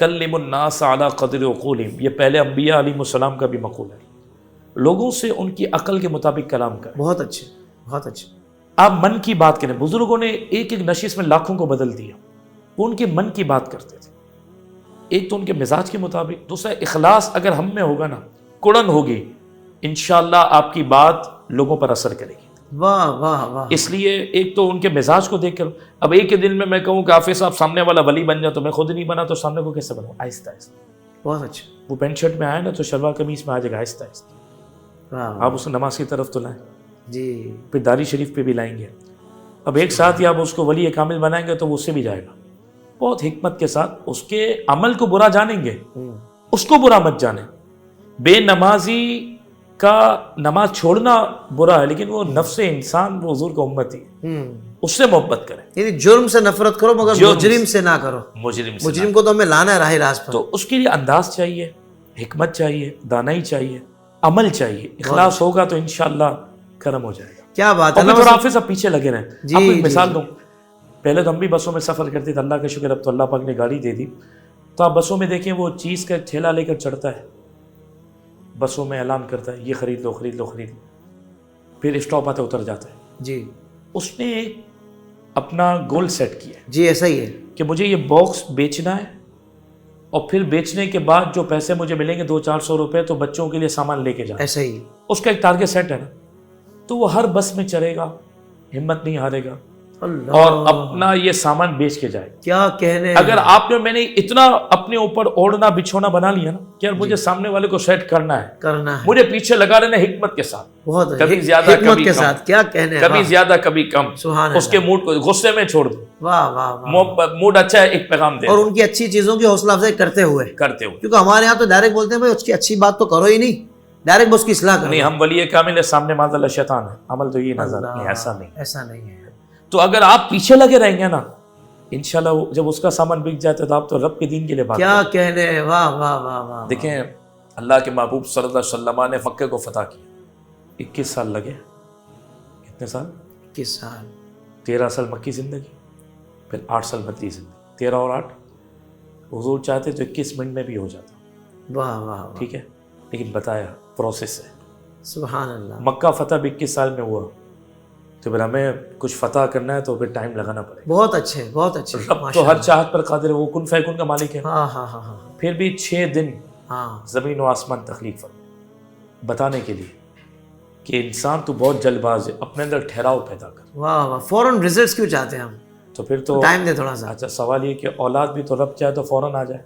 کلم الناس علی قدر عقولہم، یہ پہلے انبیاء علیہ السلام کا بھی مقول ہے، لوگوں سے ان کی عقل کے مطابق کلام کریں۔ بہت اچھے، بہت اچھے۔ آپ من کی بات کریں، بزرگوں نے ایک ایک نشست میں لاکھوں کو بدل دیا، وہ ان کے من کی بات کرتے تھے، ایک تو ان کے مزاج کے مطابق، دوسرا اخلاص اگر ہم میں ہوگا نا، کڑن ہوگی، انشاءاللہ آپ کی بات لوگوں پر اثر کرے گی۔ واہ واہ واہ۔ اس لیے ایک تو ان کے مزاج کو دیکھ کر، اب ایک ہی دن میں کہوں کہ حافظ صاحب سامنے والا ولی بن جائے تو میں خود نہیں بنا تو سامنے کو کیسے بناؤں؟ آہستہ آہستہ۔ بہت اچھا۔ وہ پینٹ شرٹ میں آئے نا تو شلوار قمیص میں آ جائے گا آہستہ آہستہ، واہ آپ اس کو نماز کی طرف تو لائیں، جی۔ پھر داری شریف پہ بھی لائیں گے، اب ایک ساتھ ہی آپ اس کو ولی کامل بنائیں گے تو وہ اس سے بھی جائے گا۔ بہت حکمت کے ساتھ اس کے عمل کو برا جانیں گے، اس کو برا مت جانیں۔ بے نمازی کا نماز چھوڑنا برا ہے، لیکن وہ نفس انسان، وہ حضور کا امتی ہے، اس سے محبت کریں۔ یعنی جرم سے نفرت کرو مگر مجرم سے نہ کرو۔ مجرم کو تو ہمیں لانا ہے راہ راست پر۔ تو اس کے لیے انداز چاہیے، حکمت چاہیے، دانائی چاہیے، عمل چاہیے، اخلاص ہوگا تو انشاءاللہ کرم ہو جائے گا۔ کیا بات ہے۔ اور حافظ اب پیچھے لگے رہیں۔ آپ کو ایک مثال دوں، پہلے تو ہم بھی بسوں میں سفر کرتے تھے، اللہ کا شکر اب تو اللہ پاک نے گاڑی دے دی، تو آپ بسوں میں دیکھیں وہ چیز کا ٹھیلا لے کر چڑھتا ہے، بسوں میں اعلان کرتا ہے یہ خرید لو خرید لو خرید لو، پھر اسٹاپ آتا اتر جاتا ہے۔ جی، اس نے ایک اپنا گول سیٹ کیا ہے جی ایسا ہی ہے کہ مجھے یہ باکس بیچنا ہے، اور پھر بیچنے کے بعد جو پیسے مجھے ملیں گے 200-400 روپے تو بچوں کے لیے سامان لے کے جانا۔ ایسا ہی۔ اس کا ایک ٹارگیٹ سیٹ ہے نا، تو وہ ہر بس میں چڑھے گا، ہمت نہیں ہارے گا، اور اپنا یہ سامان بیچ کے جائے۔ کیا کہنے۔ اگر آپ نے میں نے اتنا اپنے اوپر اوڑھنا بچھونا بنا لیا نا کہ یار مجھے سامنے والے کو سیٹ کرنا ہے، مجھے پیچھے لگا رہنا حکمت کے ساتھ، بہت کبھی زیادہ کبھی کے کم، ساتھ، کیا کہنے، کبھی زیادہ کبھی کم، اس کے موڈ کو غصے میں چھوڑ دو، واہ واہ، موڈ اچھا ہے ایک پیغام دے، اور ان کی اچھی چیزوں کی حوصلہ افزائی کرتے ہوئے، کیونکہ ہمارے یہاں تو ڈائریکٹ بولتے ہیں بھائی اس کی اچھی بات تو کرو ہی نہیں، ڈائریکٹ اس کی اصلاح کرو۔ نہیں، ہم ولی کامل ہے، سامنے معاذ اللہ شیطان ہے، عمل تو یہ نظر نہیں، ایسا نہیں، ایسا نہیں ہے۔ تو اگر آپ پیچھے لگے رہیں گے نا، انشاءاللہ جب اس کا سامان بک جاتا ہے تو آپ تو رب کے دین کے لیے بات کیا کہنے، واہ واہ واہ واہ۔ دیکھیں اللہ کے محبوب صلی اللہ علیہ وسلم نے مکے کو فتح کیا، 21 سال لگے، کتنے سال؟ 21 سال، 13 سال مکی زندگی، پھر 8 سال مدنی زندگی، 13 اور 8 حضور چاہتے تو 21 منٹ میں بھی ہو جاتا، واہ واہ، ٹھیک ہے، لیکن بتایا پروسیس ہے۔ سبحان اللہ۔ مکہ فتح بھی 21 سال میں ہوا، تو پھر ہمیں کچھ فتح کرنا ہے تو پھر ٹائم لگانا پڑے گا۔ بہت اچھے، بہت اچھے۔ رب تو ہر چاہت پر قادر ہے، وہ کن فیکن کا مالک ہے۔ ہاں ہاں ہاں ہاں، پھر بھی 6 دن زمین و آسمان تخلیق فرمائے بتانے کے لیے کہ انسان تو بہت جلد باز ہے، اپنے اندر ٹھہراؤ پیدا کر۔ واہ واہ، فوراً ریزلٹس کیوں چاہتے ہیں ہم؟ تو پھر تو ٹائم دے تھوڑا سا۔ اچھا سوال یہ کہ اولاد بھی تو رب چاہے تو فوراً آ جائے،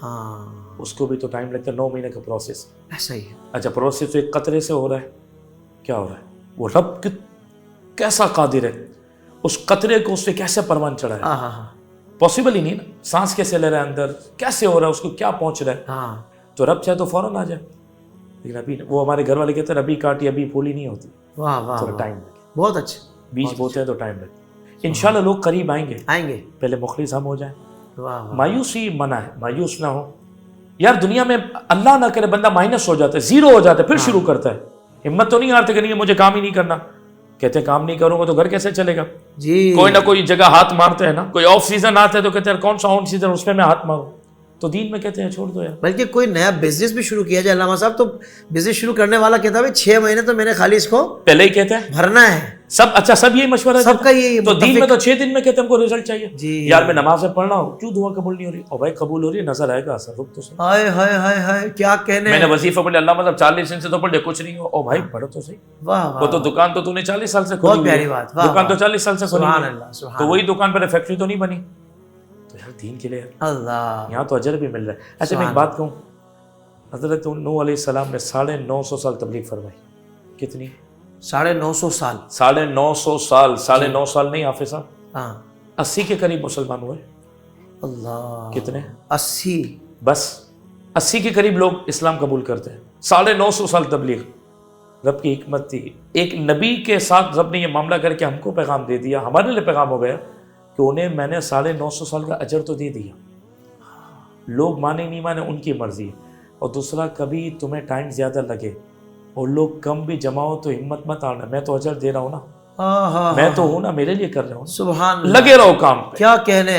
ہاں اس کو بھی تو ٹائم لگتا ہے، 9 مہینے کا پروسیس۔ ایسا ہی ہے۔ اچھا پروسیس تو ایک قطرے سے ہو رہا ہے، کیا ہو رہا ہے؟ وہ رب کیسا قادر ہے، اس قطرے کو اس سے کیسے پروان چڑھا ہے، ہاں ہاں ہاں، پاسبل ہی نہیں نا، سانس کیسے لے رہا ہے اندر، کیسے ہو رہا ہے، اس کو کیا پہنچ رہا ہے، ہاں تو رب چاہے تو فوراً آ جائے، لیکن ابھی وہ ہمارے گھر والے کہتے ہیں ابھی کاٹی ابھی پھولی نہیں ہوتی، واہ واہ، تھوڑا ٹائم لگے، بہت اچھے، بیج بوتے ہیں تو ٹائم لگے، انشاءاللہ لوگ قریب آئیں گے، آئیں گے، پہلے مخلص ہم ہو جائیں۔ واہ واہ، مایوسی منع ہے، مایوس نہ ہو یار، دنیا میں اللہ نہ کرے بندہ مائنس ہو جاتا ہے، زیرو ہو جاتا ہے، پھر شروع کرتا ہے، ہمت تو نہیں ہارتے کہ نہیں مجھے کام ہی نہیں کرنا، کہتے ہیں کام نہیں کروں گا تو گھر کیسے چلے گا، جی کوئی نہ کوئی جگہ ہاتھ مارتے ہیں نا، کوئی آف سیزن آتا ہے تو کہتے ہیں کون سا آف سیزن اس پہ میں ہاتھ ماروں، تو دین میں کہتے ہیں چھوڑ دو یار۔ بلکہ کوئی نیا بزنس بھی شروع کیا جائے، علامہ صاحب تو بزنس شروع کرنے والا کہتا ہے 6 مہینے تو میں نے خالی اس کو پہلے ہی کہتے ہیں بھرنا ہے، سب، اچھا سب یہی مشورہ ہے سب کا یہی تو دین میں تو 6 دن میں کہتے ہیں ہم کو رزلٹ چاہیے، جی یار میں نمازیں پڑھ رہا ہوں کیوں دعا قبول نہیں ہو رہی، اور بھائی قبول ہو رہی ہے، نظر آئے گا اثر، رک تو صحیح، ہائے ہائے ہائے ہائے، کیا کہنے، میں نے وظیفہ پڑھ لیا، اللہ مطلب 40 دن سے تو پڑھ لیا کچھ نہیں ہو، او بھائی پڑھو تو صحیح، واہ واہ، وہ تو دکان تو نے 40 سال سے بہت کھولی پیاری ہوئی بات، ہے، دکان تو 40 سال سے کھولی سبحان ہوئی ہے، اللہ، سبحان تو وہی دکان پر فیکٹری تو نہیں بنی، تو یار دین کے لیے اللہ، یہاں تو اجر بھی مل رہا ہے۔ اچھا میں ایک بات کہوں، حضرت نوح علیہ السلام نے 950 سال تبلیغ فرمائی، کتنی؟ 950 سال، 950 سال، 9.5 سال نہیں حافظ صاحب، ہاں 80 کے قریب مسلمان ہوئے، اللہ، کتنے؟ 80، بس 80 کے قریب لوگ اسلام قبول کرتے ہیں، 950 سال تبلیغ، رب کی حکمت تھی، ایک نبی کے ساتھ رب نے یہ معاملہ کر کے ہم کو پیغام دے دیا، ہمارے لیے پیغام ہو گیا کہ انہیں میں نے 950 سال کا اجر تو دے دیا، لوگ مانے نہیں مانے ان کی مرضی ہے، اور دوسرا کبھی تمہیں ٹائم زیادہ لگے اور لوگ کم بھی جمع ہو تو ہمت مت آنا، میں تو اجر دے رہا ہوں نا، میں تو ہوں نا، میرے لیے کر رہا ہوں، سبحان اللہ، لگے رہو کام پہ، کیا کہنے،